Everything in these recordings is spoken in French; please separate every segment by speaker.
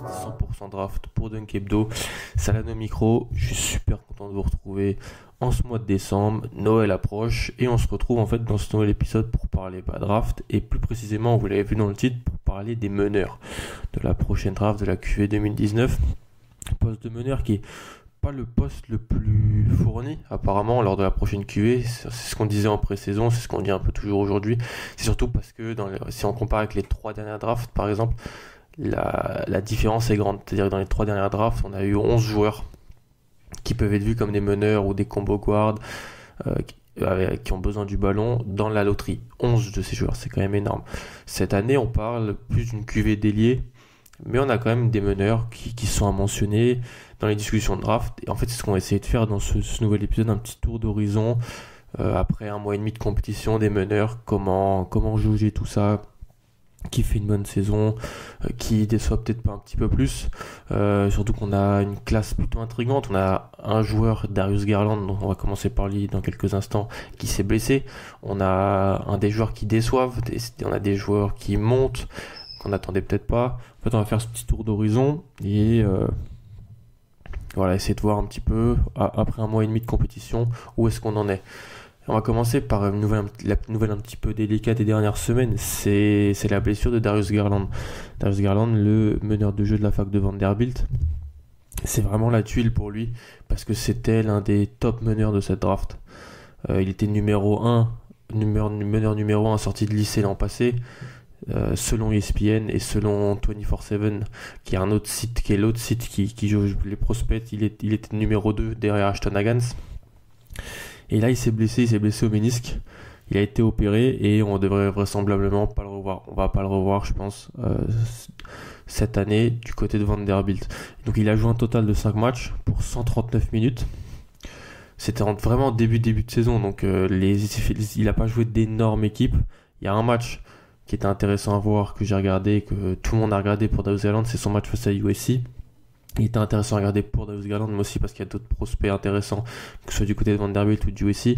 Speaker 1: podcast 100% draft pour Dunk Hebdo. Salam au micro, je suis super content de vous retrouver en ce mois de décembre. Noël approche et on se retrouve en fait dans ce nouvel épisode pour parler draft et plus précisément, vous l'avez vu dans le titre, pour parler des meneurs de la prochaine draft de la QV 2019. Poste de meneur qui est pas le poste le plus fourni apparemment lors de la prochaine QV, c'est ce qu'on disait en pré-saison, c'est ce qu'on dit un peu toujours aujourd'hui. C'est surtout parce que si on compare avec les 3 dernières drafts par exemple, la différence est grande. C'est-à-dire que dans les 3 dernières drafts, on a eu 11 joueurs qui peuvent être vus comme des meneurs ou des combo guards qui ont besoin du ballon dans la loterie. 11 de ces joueurs, c'est quand même énorme. Cette année, on parle plus d'une QV d'ailier, mais on a quand même des meneurs qui sont à mentionner dans les discussions de draft. Et en fait, c'est ce qu'on va essayer de faire dans ce nouvel épisode, un petit tour d'horizon après un mois et demi de compétition des meneurs, comment juger tout ça, qui fait une bonne saison, qui déçoit peut-être pas un petit peu plus, surtout qu'on a une classe plutôt intrigante. On a un joueur, Darius Garland, dont on va commencer par lui dans quelques instants, qui s'est blessé. On a un des joueurs qui déçoivent, on a des joueurs qui montent qu'on n'attendait peut-être pas. En fait, on va faire ce petit tour d'horizon et voilà, essayer de voir un petit peu, après un mois et demi de compétition, où est-ce qu'on en est. On va commencer par la nouvelle un petit peu délicate des dernières semaines, c'est la blessure de Darius Garland. Darius Garland, le meneur de jeu de la fac de Vanderbilt, c'est vraiment la tuile pour lui, parce que c'était l'un des top meneurs de cette draft. Il était meneur numéro 1 sorti de lycée l'an passé, selon ESPN et selon 24/7, qui est l'autre site qui joue les prospects. Il était numéro 2 derrière Ashton Hagans. Et là, il s'est blessé au ménisque. Il a été opéré et on devrait vraisemblablement pas le revoir. On va pas le revoir, je pense, cette année du côté de Vanderbilt. Donc, il a joué un total de 5 matchs pour 139 minutes. C'était vraiment début de saison. Donc, il n'a pas joué d'énormes équipes. Il y a un match qui était intéressant à voir, que j'ai regardé, que tout le monde a regardé pour Darius Garland, c'est son match face à USC. Il était intéressant à regarder pour Darius Garland, mais aussi parce qu'il y a d'autres prospects intéressants, que ce soit du côté de Vanderbilt ou du USC.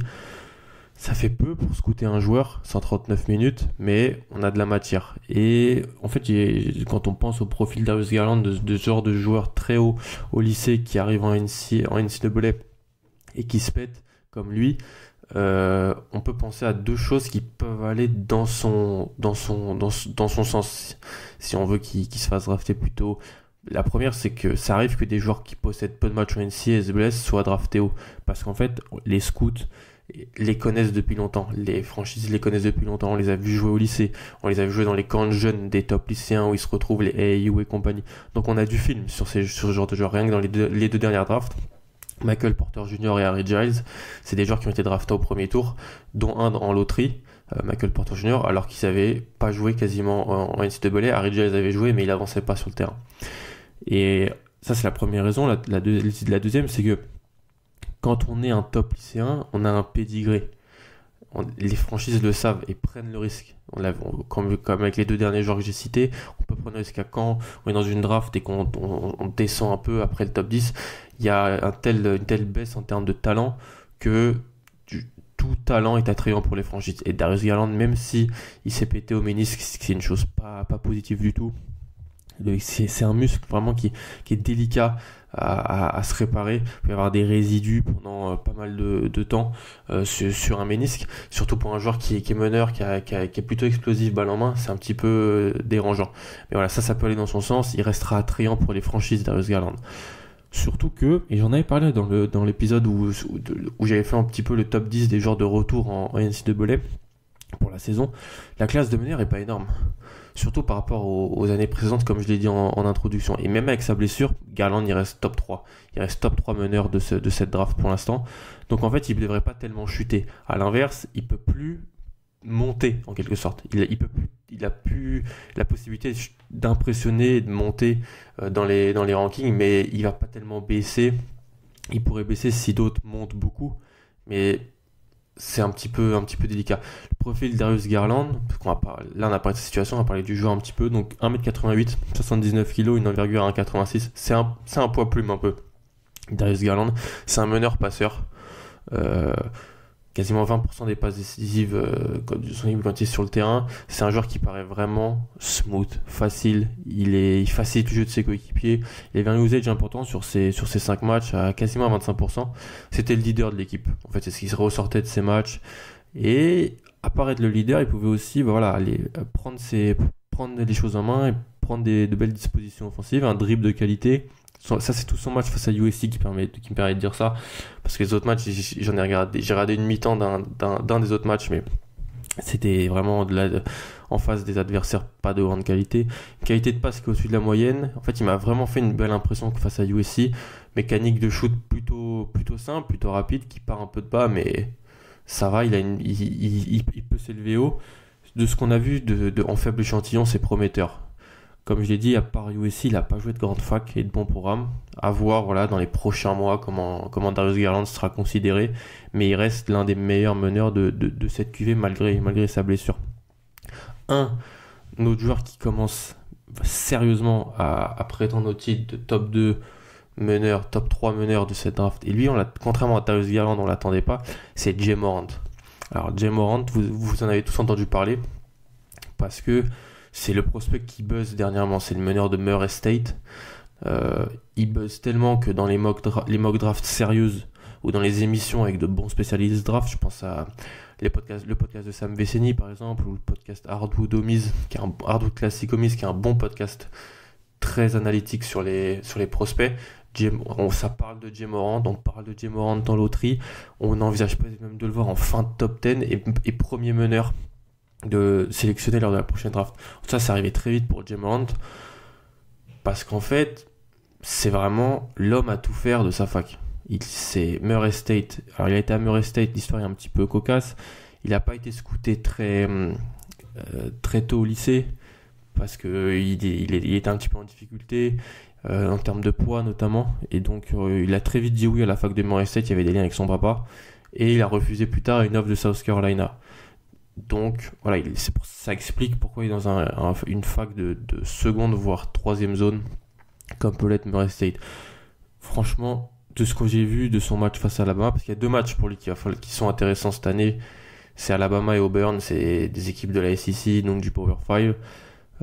Speaker 1: Ça fait peu pour scouter un joueur, 139 minutes, mais on a de la matière. Et en fait, quand on pense au profil Darius Garland, de ce genre de joueur très haut au lycée qui arrive en NCAA et qui se pète comme lui, on peut penser à 2 choses qui peuvent aller dans son sens, si on veut qu'il se fasse drafter plus tôt. La première, c'est que ça arrive que des joueurs qui possèdent peu de matchs en NCAA se blessent, soient draftés haut. Parce qu'en fait, les scouts les connaissent depuis longtemps. Les franchises les connaissent depuis longtemps. On les a vus jouer au lycée. On les a vus jouer dans les camps de jeunes des top lycéens où ils se retrouvent, les AAU et compagnie. Donc on a du film sur ce genre de joueurs. Rien que dans les deux dernières drafts, Michael Porter Jr. et Harry Giles, c'est des joueurs qui ont été draftés au premier tour, dont un en loterie. Michael Porter Jr., alors qu'ils n'avaient pas joué quasiment en NCAA. Harry Giles avait joué, mais il avançait pas sur le terrain. Et ça, c'est la première raison. La deuxième, c'est que quand on est un top lycéen, on a un pédigré. Les franchises le savent et prennent le risque. Comme avec les 2 derniers joueurs que j'ai cités, on peut prendre le risque à quand on est dans une draft et qu'on descend un peu après le top 10. Il y a une telle baisse en termes de talent que tout talent est attrayant pour les franchises. Et Darius Garland, même si il s'est pété au ménisque, c'est une chose pas positive du tout. C'est un muscle vraiment qui est délicat à se réparer. Il peut y avoir des résidus pendant pas mal de temps sur un ménisque, surtout pour un joueur qui est meneur, qui est plutôt explosif balle en main. C'est un petit peu dérangeant, mais voilà, ça peut aller dans son sens. Il restera attrayant pour les franchises, Darius Garland. Surtout que, et j'en avais parlé dans l'épisode où j'avais fait un petit peu le top 10 des joueurs de retour en NCAA pour la saison, la classe de meneur est pas énorme. Surtout par rapport aux années précédentes, comme je l'ai dit en introduction. Et même avec sa blessure, Garland, il reste top 3. Il reste top 3 meneur de cette draft pour l'instant. Donc en fait, il ne devrait pas tellement chuter. À l'inverse, il ne peut plus monter, en quelque sorte. Il a plus la possibilité d'impressionner et de monter dans les rankings, mais il ne va pas tellement baisser. Il pourrait baisser si d'autres montent beaucoup, mais c'est un petit peu délicat. Le profil de Darius Garland, là on a parlé de sa situation, on a parlé du joueur un petit peu, donc 1m88, 79 kg, une envergure à 1,86, c'est un poids plume un peu. Darius Garland, c'est un meneur passeur, quasiment 20% des passes décisives de son équipe quand il est sur le terrain. C'est un joueur qui paraît vraiment smooth, facile. Il facilite le jeu de ses coéquipiers. Il avait un usage important sur ces 5 matchs à quasiment 25%. C'était le leader de l'équipe. En fait, c'est ce qui se ressortait de ces matchs. Et apparaître le leader, il pouvait aussi aller prendre les choses en main et prendre de belles dispositions offensives, un dribble de qualité. Ça, c'est tout son match face à USC qui me permet de dire ça, parce que les autres matchs, j'ai regardé une mi-temps d'un des autres matchs, mais c'était vraiment en face des adversaires pas de grande qualité. Une qualité de passe qui est au-dessus de la moyenne. En fait, il m'a vraiment fait une belle impression face à USC. Mécanique de shoot plutôt simple, plutôt rapide, qui part un peu de bas, mais ça va, il peut s'élever haut. De ce qu'on a vu en faible échantillon, c'est prometteur. Comme je l'ai dit, à part USC, il n'a pas joué de grande fac et de bons programmes. À voir dans les prochains mois comment Darius Garland sera considéré. Mais il reste l'un des meilleurs meneurs de cette QV malgré sa blessure. Un autre joueur qui commence sérieusement à prétendre au titre de top 2 meneur, top 3 meneur de cette draft. Et lui, contrairement à Darius Garland, on ne l'attendait pas. C'est Ja Morant. Alors Ja Morant, vous en avez tous entendu parler. Parce que c'est le prospect qui buzz dernièrement, c'est le meneur de Murray State. Il buzz tellement que dans les mock drafts sérieuses ou dans les émissions avec de bons spécialistes draft, je pense à le podcast de Sam Veceni par exemple, ou le podcast Hardwood Classic Homies, qui est un bon podcast très analytique sur les prospects. Ça parle de Ja Morant, on parle de Ja Morant dans loterie, on n'envisage pas même de le voir en fin de top 10 et premier meneur de sélectionner lors de la prochaine draft. Ça, c'est arrivé très vite pour Ja Morant, parce qu'en fait, c'est vraiment l'homme à tout faire de sa fac. C'est Murray State. Alors, il a été à Murray State, l'histoire est un petit peu cocasse. Il n'a pas été scouté très tôt au lycée, parce qu'il était un petit peu en difficulté, en termes de poids notamment. Et donc, il a très vite dit oui à la fac de Murray State, il y avait des liens avec son papa. Et il a refusé plus tard une offre de South Carolina. Donc voilà, ça explique pourquoi il est dans une fac de seconde voire troisième zone comme peut l'être Murray State. Franchement, de ce que j'ai vu de son match face à Alabama, parce qu'il y a 2 matchs pour lui qui sont intéressants cette année, c'est Alabama et Auburn, c'est des équipes de la SEC, donc du Power 5.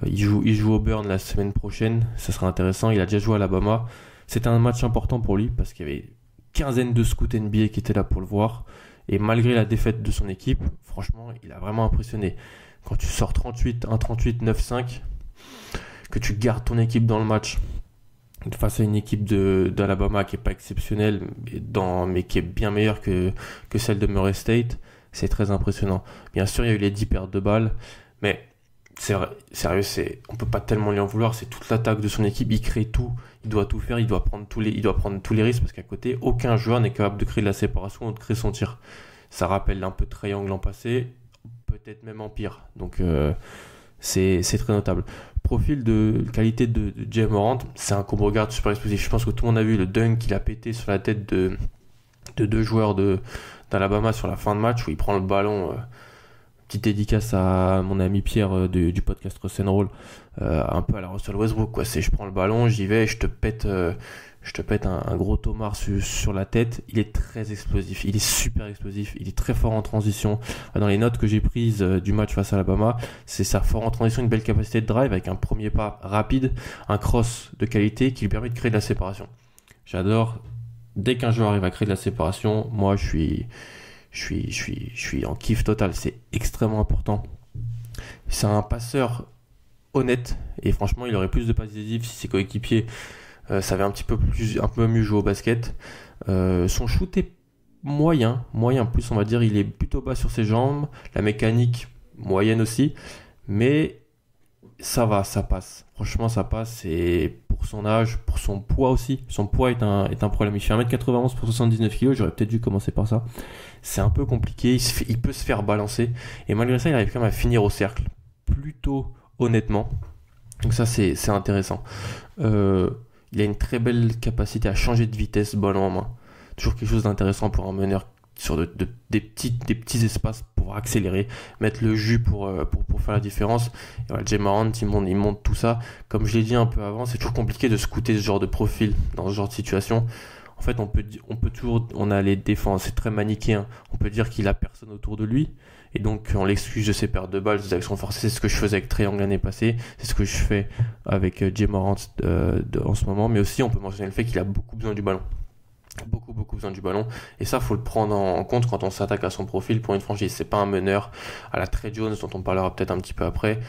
Speaker 1: Il joue Auburn la semaine prochaine, ça sera intéressant. Il a déjà joué à Alabama. C'était un match important pour lui parce qu'il y avait une quinzaine de scouts NBA qui étaient là pour le voir. Et malgré la défaite de son équipe, franchement, il a vraiment impressionné. Quand tu sors 38, 9-5, que tu gardes ton équipe dans le match face à une équipe d'Alabama qui n'est pas exceptionnelle, mais qui est bien meilleure que celle de Murray State, c'est très impressionnant. Bien sûr, il y a eu les 10 pertes de balles, mais c'est vrai, sérieux, on peut pas tellement lui en vouloir. C'est toute l'attaque de son équipe, il crée tout, il doit tout faire, il doit prendre tous les risques, parce qu'à côté, aucun joueur n'est capable de créer de la séparation ou de créer son tir. Ça rappelle un peu de Trae Young l'an passé, peut-être même en pire. Donc c'est très notable. Profil de qualité de Ja Morant, c'est un combo guard super explosif. Je pense que tout le monde a vu le dunk qu'il a pété sur la tête de 2 joueurs d'Alabama sur la fin de match, où il prend le ballon. Petite dédicace à mon ami Pierre du podcast Russell Roll, un peu à la Russell Westbrook, quoi. Je prends le ballon, j'y vais, je te pète un gros tomard sur la tête. Il est très explosif, il est super explosif, il est très fort en transition. Dans les notes que j'ai prises du match face à Alabama, c'est ça, fort en transition, une belle capacité de drive avec un premier pas rapide, un cross de qualité qui lui permet de créer de la séparation. J'adore. Dès qu'un joueur arrive à créer de la séparation, moi je suis en kiff total, c'est extrêmement important. C'est un passeur honnête, et franchement il aurait plus de passes décisives si ses coéquipiers savaient un peu mieux jouer au basket. Son shoot est moyen, plus on va dire, il est plutôt bas sur ses jambes, la mécanique moyenne aussi, mais ça va, ça passe. Franchement ça passe, et pour son âge, pour son poids aussi, son poids est un problème. Il fait 1m91 pour 79 kg, j'aurais peut-être dû commencer par ça. C'est un peu compliqué, il peut se faire balancer, et malgré ça il arrive quand même à finir au cercle, plutôt honnêtement. Donc ça c'est intéressant. Il a une très belle capacité à changer de vitesse ballon en main. Toujours quelque chose d'intéressant pour un meneur sur des petits espaces pour accélérer, mettre le jus pour faire la différence. Et voilà, Ja Morant, il monte tout ça. Comme je l'ai dit un peu avant, c'est toujours compliqué de scouter ce genre de profil dans ce genre de situation. En fait, on peut toujours, on a les défenses, c'est très manichéen. On peut dire qu'il a personne autour de lui. Et donc, on l'excuse de ses pertes de balles, des actions forcées. C'est ce que je faisais avec Trae Young l'année passée. C'est ce que je fais avec Ja Morant en ce moment. Mais aussi, on peut mentionner le fait qu'il a beaucoup besoin du ballon. Beaucoup besoin du ballon. Et ça, faut le prendre en compte quand on s'attaque à son profil pour une franchise. C'est pas un meneur à la Trey Jones, dont on parlera peut-être un petit peu après,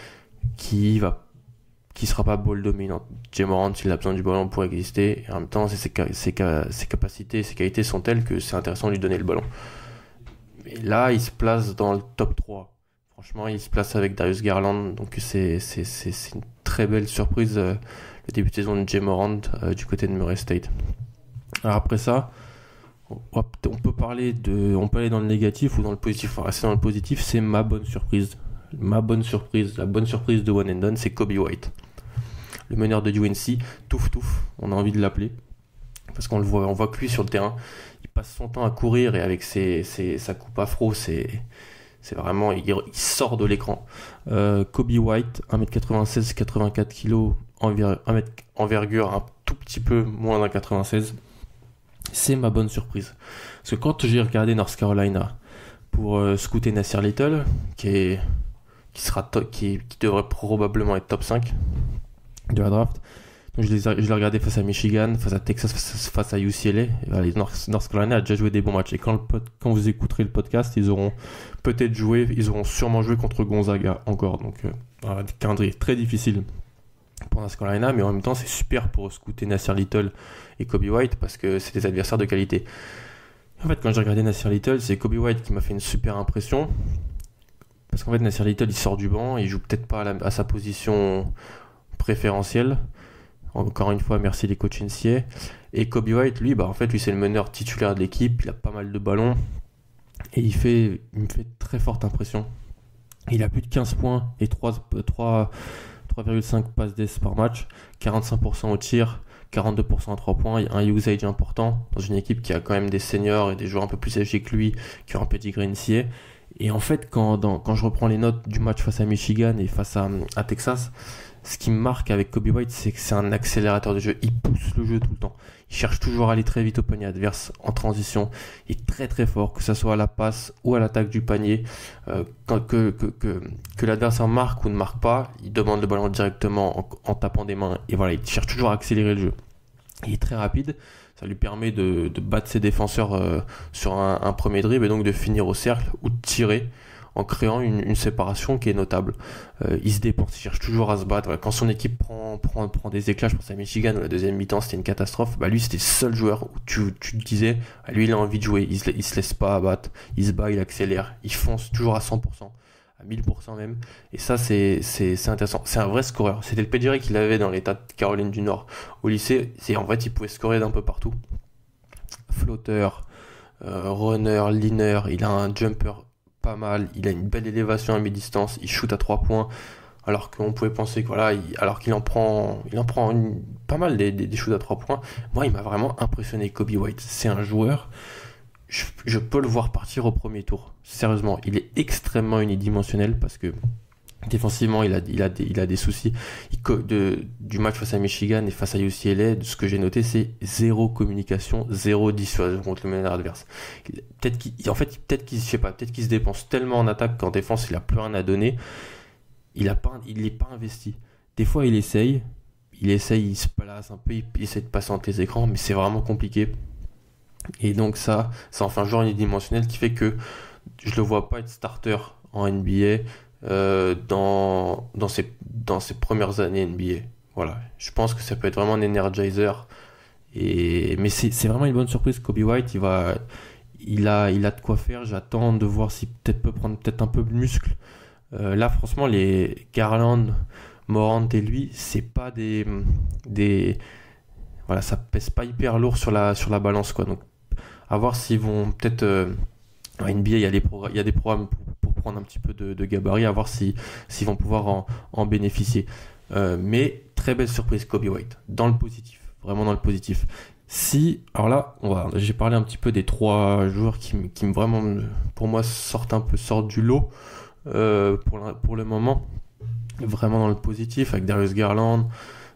Speaker 1: qui sera pas ball dominant. Ja Morant, il a besoin du ballon pour exister. Et en même temps, ses capacités, ses qualités sont telles que c'est intéressant de lui donner le ballon. Et là, il se place dans le top 3. Franchement, il se place avec Darius Garland. Donc, c'est une très belle surprise, le début de saison de Ja Morant du côté de Murray State. Alors après ça, on peut aller dans le négatif ou dans le positif. On va rester dans le positif, c'est ma bonne surprise. La bonne surprise de One and Done, c'est Coby White. Le meneur de UNC, Touf, on a envie de l'appeler. Parce qu'on voit que lui sur le terrain, il passe son temps à courir et avec sa coupe afro, c'est vraiment, il sort de l'écran. Coby White, 1m96, 84 kg, envergure un tout petit peu moins d'un 96. C'est ma bonne surprise. Parce que quand j'ai regardé North Carolina pour scouter Nassir Little, qui devrait probablement être top 5 de la draft, donc je l'ai regardé face à Michigan, face à Texas, face à UCLA. Et voilà, North Carolina a déjà joué des bons matchs. Et quand vous écouterez le podcast, ils auront sûrement joué contre Gonzaga encore. Donc, un calendrier très difficile pour North Carolina, mais en même temps, c'est super pour scouter Nassir Little et Coby White parce que c'est des adversaires de qualité. En fait, quand j'ai regardé Nassir Little, c'est Coby White qui m'a fait une super impression. Parce qu'en fait, Nassir Little, il sort du banc, il joue peut-être pas à sa position préférentielle. Encore une fois, merci les coachs NCAA. Et Coby White, lui, c'est le meneur titulaire de l'équipe. Il a pas mal de ballons. Et il me fait très forte impression. Il a plus de 15 points et 3,5 passes d'ess par match. 45% au tir, 42% à 3 points. Il y a un usage important dans une équipe qui a quand même des seniors et des joueurs un peu plus âgés que lui, qui ont un pedigree NCAA. Et en fait, quand je reprends les notes du match face à Michigan et face à Texas, ce qui me marque avec Coby White, c'est que c'est un accélérateur de jeu. Il pousse le jeu tout le temps. Il cherche toujours à aller très vite au panier adverse en transition. Il est très très fort, que ce soit à la passe ou à l'attaque du panier. Que l'adversaire marque ou ne marque pas, il demande le ballon directement en tapant des mains. Et voilà, il cherche toujours à accélérer le jeu. Il est très rapide. Ça lui permet de battre ses défenseurs sur un premier dribble et donc de finir au cercle ou de tirer en créant une séparation qui est notable. Il se dépense, il cherche toujours à se battre. Voilà, quand son équipe prend des éclats, je pense à Michigan, où la deuxième mi-temps c'était une catastrophe, lui c'était le seul joueur où tu te disais, lui il a envie de jouer, il se laisse pas abattre, il se bat, il accélère, il fonce toujours à 100%, à 1000% même. Et ça c'est intéressant, c'est un vrai scoreur. C'était le pedigree qu'il avait dans l'état de Caroline du Nord au lycée, en fait il pouvait scorer d'un peu partout. Flotteur, runner, leaner, il a un jumper pas mal, il a une belle élévation à mi-distance, il shoot à 3 points, alors qu'on pouvait penser que alors qu'il en prend pas mal des shoots à 3 points. Moi, il m'a vraiment impressionné, Coby White. C'est un joueur, je peux le voir partir au premier tour. Sérieusement, il est extrêmement unidimensionnel parce que défensivement, il a des soucis. Du match face à Michigan et face à UCLA, ce que j'ai noté, c'est zéro communication, zéro dissuasion contre le meneur adverse. Peut-être qu'il se dépense tellement en attaque qu'en défense, il a plus rien à donner. Il n'est pas investi. Des fois, il essaye, il se place un peu, il essaie de passer entre les écrans, mais c'est vraiment compliqué. Et donc ça en fait un joueur unidimensionnel qui fait que je le vois pas être starter en NBA. Dans ses premières années NBA. Voilà, je pense que ça peut être vraiment un energizer. Mais c'est vraiment une bonne surprise. Coby White, il a de quoi faire. J'attends de voir s'il peut prendre un peu de muscle. Là, franchement, les Garland, Morant et lui, c'est pas voilà, ça pèse pas hyper lourd sur la balance, quoi. Donc, à voir s'ils vont peut-être en NBA, il y a des programmes pour prendre un petit peu de gabarit, à voir s'ils vont pouvoir en bénéficier. Mais très belle surprise, Coby White, dans le positif, vraiment dans le positif. Alors là, j'ai parlé un petit peu des 3 joueurs qui vraiment, pour moi, sortent du lot pour le moment, vraiment dans le positif, avec Darius Garland,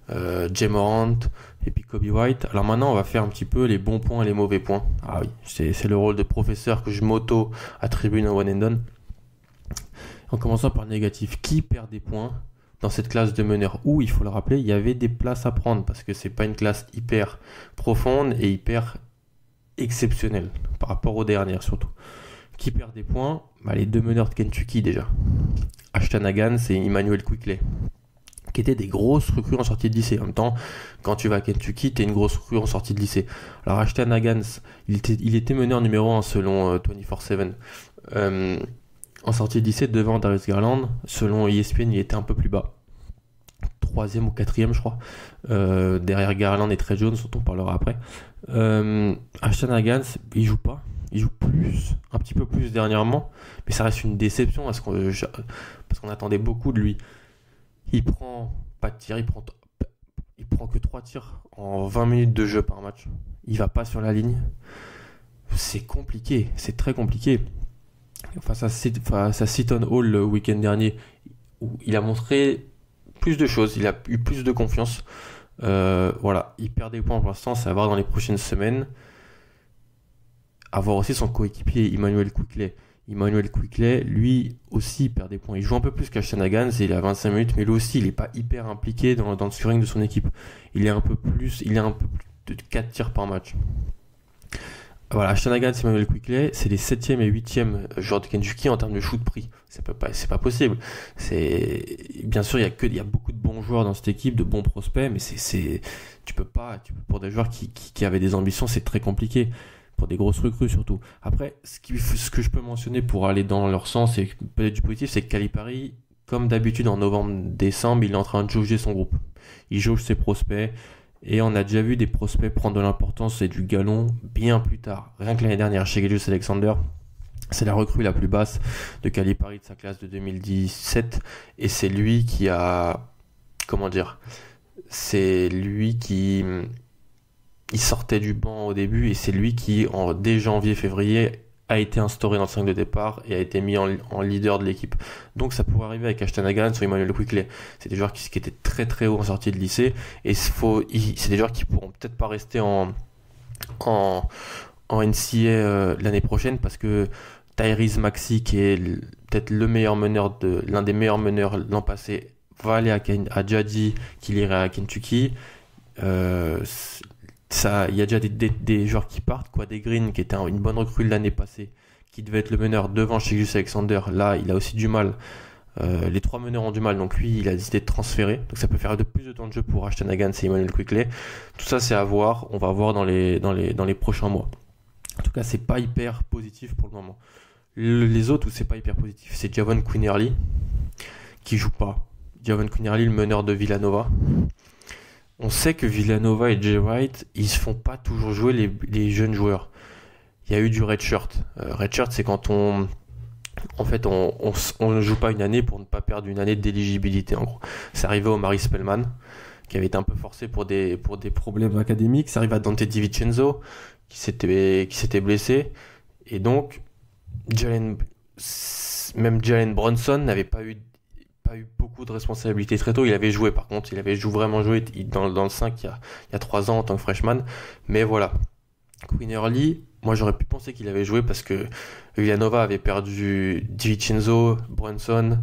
Speaker 1: Ja Morant, et puis Kobe White. Alors maintenant, on va faire un petit peu les bons points et les mauvais points. Ah oui, c'est le rôle de professeur que je m'auto-attribue dans One and Done. En commençant par le négatif, qui perd des points dans cette classe de meneurs où, il faut le rappeler, il y avait des places à prendre parce que c'est pas une classe hyper profonde et hyper exceptionnelle par rapport aux dernières surtout. Qui perd des points? Les deux meneurs de Kentucky déjà. Ashton Hagans et Immanuel Quickley, qui étaient des grosses recrues en sortie de lycée. En même temps, quand tu vas à Kentucky, t'es une grosse recrue en sortie de lycée. Alors Ashton Hagans, il était meneur numéro 1 selon 24/7. En sortie de lycée devant Darius Garland, selon ESPN, il était un peu plus bas. 3e ou 4e, je crois. Derrière Garland et Trey Jones, dont on parlera après. Ashton Hagans, il joue pas. Il joue plus, un petit peu plus dernièrement, mais ça reste une déception parce qu'on attendait beaucoup de lui. Il prend pas de tir, il prend que 3 tirs en 20 minutes de jeu par match. Il va pas sur la ligne. C'est compliqué, c'est très compliqué. Face à Seton Hall le week-end dernier, où il a montré plus de choses, il a eu plus de confiance. Voilà, il perd des points pour l'instant, ça va voir dans les prochaines semaines. Avoir aussi son coéquipier Immanuel Quickley. Immanuel Quickley, lui aussi, perd des points. Il joue un peu plus qu'Ashton Hagans, il a 25 minutes, mais lui aussi, il n'est pas hyper impliqué dans le scoring de son équipe. Il a un peu plus de 4 tirs par match. Voilà, Ashton Hagans et Immanuel Quickley, c'est les 7e et 8e joueurs de Kentucky en termes de shoot pris. C'est pas possible. Bien sûr, il y a beaucoup de bons joueurs dans cette équipe, de bons prospects, mais pour des joueurs qui avaient des ambitions, c'est très compliqué. Pour des grosses recrues surtout. Après, ce que je peux mentionner pour aller dans leur sens et peut-être du positif, c'est que Calipari, comme d'habitude en novembre-décembre, il est en train de jauger son groupe. Il jauge ses prospects et on a déjà vu des prospects prendre de l'importance et du galon bien plus tard. Rien que l'année dernière, chez Gilgeous Alexander, c'est la recrue la plus basse de Calipari de sa classe de 2017 et c'est lui qui a... C'est lui qui... Il sortait du banc au début et c'est lui qui, dès janvier-février, a été instauré dans le 5 de départ et a été mis en leader de l'équipe. Donc ça pourrait arriver avec Ashton Hagans ou Immanuel Quickley. C'est des joueurs qui étaient très très haut en sortie de lycée et c'est des joueurs qui pourront peut-être pas rester en NCAA l'année prochaine parce que Tyrese Maxey, qui est peut-être l'un des meilleurs meneurs l'an passé, va aller à Jadi, qui irait à Kentucky. Il y a déjà des joueurs qui partent. Quade Green, qui était une bonne recrue l'année passée, qui devait être le meneur devant Gilgeous Alexander, là il a aussi du mal. Les 3 meneurs ont du mal, donc lui il a décidé de transférer, donc ça peut faire de plus de temps de jeu pour Ashton Hagans et Immanuel Quickley. Tout ça c'est à voir, on va voir dans les prochains mois. En tout cas c'est pas hyper positif pour le moment. Les autres où c'est pas hyper positif, c'est Javon Quinerly qui joue pas. Javon Quinerly, le meneur de Villanova. On sait que Villanova et Jay Wright, ils se font pas toujours jouer les jeunes joueurs. Il y a eu du redshirt. Redshirt, c'est quand on ne joue pas une année pour ne pas perdre une année d'éligibilité, en gros. C'est arrivé au Mari Spellman, qui avait été un peu forcé pour des problèmes académiques. Ça arrive à Dante DiVincenzo, qui s'était blessé. Et donc, Jalen Brunson n'avait pas eu beaucoup de responsabilités très tôt. Il avait joué par contre, vraiment joué dans le 5 il y a 3 ans en tant que freshman, mais voilà. Quinerly, moi j'aurais pu penser qu'il avait joué parce que Villanova avait perdu DiVincenzo, Brunson,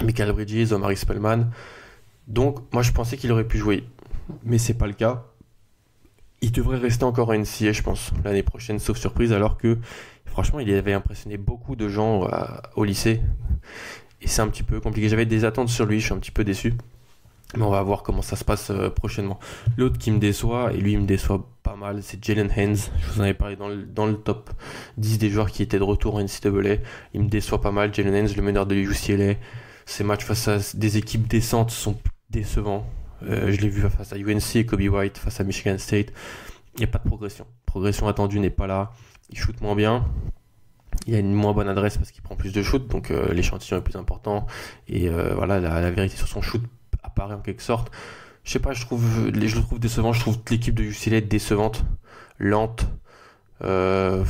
Speaker 1: Michael Bridges, Omari Spellman, donc moi je pensais qu'il aurait pu jouer, mais c'est pas le cas. Il devrait rester encore à NCAA, je pense, l'année prochaine, sauf surprise, alors que franchement il avait impressionné beaucoup de gens au lycée. Et c'est un petit peu compliqué. J'avais des attentes sur lui, je suis un petit peu déçu. Mais on va voir comment ça se passe prochainement. L'autre qui me déçoit, et lui il me déçoit pas mal, c'est Jalen Haynes. Je vous en avais parlé dans le top 10 des joueurs qui étaient de retour en NCAA. Il me déçoit pas mal. Jalen Haynes, le meneur de UCLA. Ses matchs face à des équipes décentes sont décevants. Je l'ai vu face à UNC et Kobe White, face à Michigan State. Il n'y a pas de progression. Progression attendue n'est pas là. Il shoot moins bien. Il a une moins bonne adresse parce qu'il prend plus de shoot, donc l'échantillon est plus important. Et voilà, la vérité sur son shoot apparaît en quelque sorte. Je sais pas, je le trouve décevant. Je trouve l'équipe de UCLA décevante, lente. Ça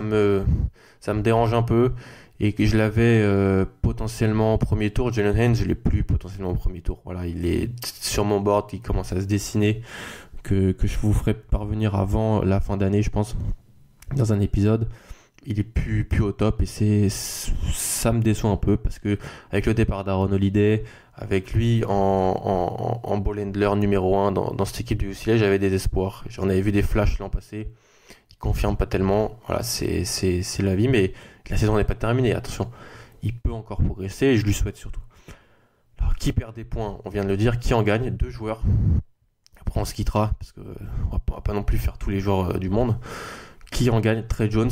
Speaker 1: me dérange un peu. Et que je l'avais potentiellement au premier tour. Jalen Hurts, je l'ai plus potentiellement au premier tour. Voilà, il est sur mon board, il commence à se dessiner. Que je vous ferai parvenir avant la fin d'année, je pense, dans un épisode. Il est plus au top et ça me déçoit un peu parce que avec le départ d'Aaron Holiday, avec lui en ball handler numéro 1 dans cette équipe du UCLA, j'avais des espoirs. J'en avais vu des flashs l'an passé. Il confirme pas tellement. Voilà, c'est la vie, mais la saison n'est pas terminée. Attention, il peut encore progresser et je lui souhaite surtout. Alors, qui perd des points, on vient de le dire. Qui en gagne? 2 joueurs. Après, on se quittera parce que on va pas non plus faire tous les joueurs du monde. Qui en gagne? Trey Jones,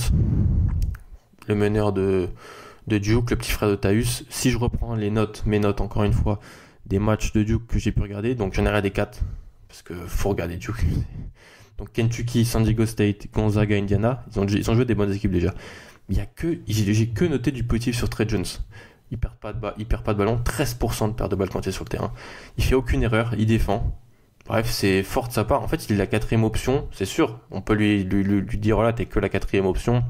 Speaker 1: le meneur de Duke, le petit frère de Tyus. Si je reprends mes notes encore une fois, des matchs de Duke que j'ai pu regarder, donc j'en ai regardé 4 parce que faut regarder Duke. Donc Kentucky, San Diego State, Gonzaga, Indiana, ils ont joué des bonnes équipes déjà. J'ai que noté du positif sur Trey Jones. Il perd pas de ballon, 13% de perte de balle quand il est sur le terrain. Il fait aucune erreur, il défend. Bref, c'est fort de sa part. En fait, il est la 4e option, c'est sûr. On peut lui dire, voilà, t'es que la 4e option.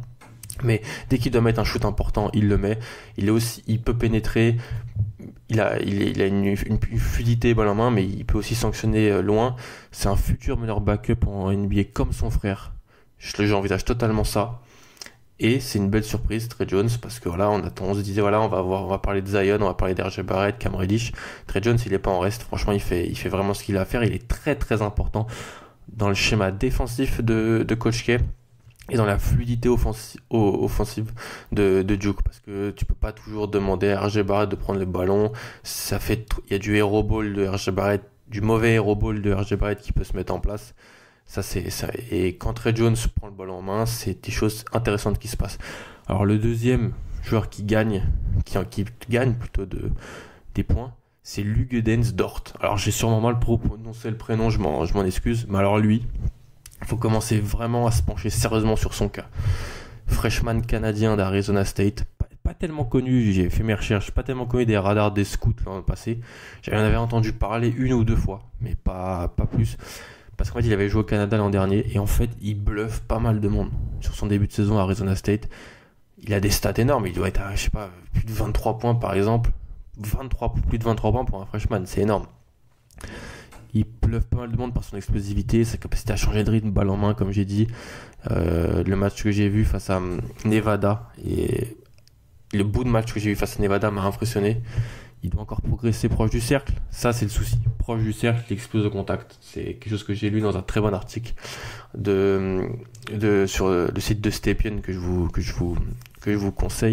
Speaker 1: Mais dès qu'il doit mettre un shoot important, il le met. Il peut pénétrer. Il a une fluidité balle en main, mais il peut aussi sanctionner loin. C'est un futur meneur backup en NBA comme son frère. J'envisage totalement ça. Et c'est une belle surprise, Trey Jones, parce que voilà, on se disait, voilà, on va parler de Zion, on va parler d'RJ Barrett, Cam Reddish. Trey Jones, il est pas en reste. Franchement, il fait vraiment ce qu'il a à faire. Il est très, très important dans le schéma défensif de Coach K et dans la fluidité offensive de Duke, parce que tu peux pas toujours demander à RJ Barrett de prendre le ballon. Il y a du hero ball de RJ Barrett, du mauvais hero ball de RJ Barrett qui peut se mettre en place. Et quand Trey Jones prend le ballon en main, c'est des choses intéressantes qui se passent. Alors le deuxième joueur qui gagne plutôt des points, c'est Luguentz Dort. Alors j'ai sûrement mal prononcé le prénom, je m'en excuse, mais alors lui, il faut commencer vraiment à se pencher sérieusement sur son cas. Freshman canadien d'Arizona State, pas tellement connu, j'ai fait mes recherches, pas tellement connu des radars des scouts l'an passé. J'en avais entendu parler 1 ou 2 fois, mais pas plus. Parce qu'en fait, il avait joué au Canada l'an dernier et en fait, il bluffe pas mal de monde. Sur son début de saison à Arizona State, il a des stats énormes. Il doit être à, je sais pas, plus de 23 points par exemple. Plus de 23 points pour un freshman, c'est énorme. Il bluffe pas mal de monde par son explosivité, sa capacité à changer de rythme, balle en main, comme j'ai dit. Le match que j'ai vu face à Nevada, et le bout de match que j'ai vu face à Nevada m'a impressionné. Il doit encore progresser proche du cercle. Ça, c'est le souci. Proche du cercle, il explose au contact. C'est quelque chose que j'ai lu dans un très bon article sur le site de Stepien que je vous conseille.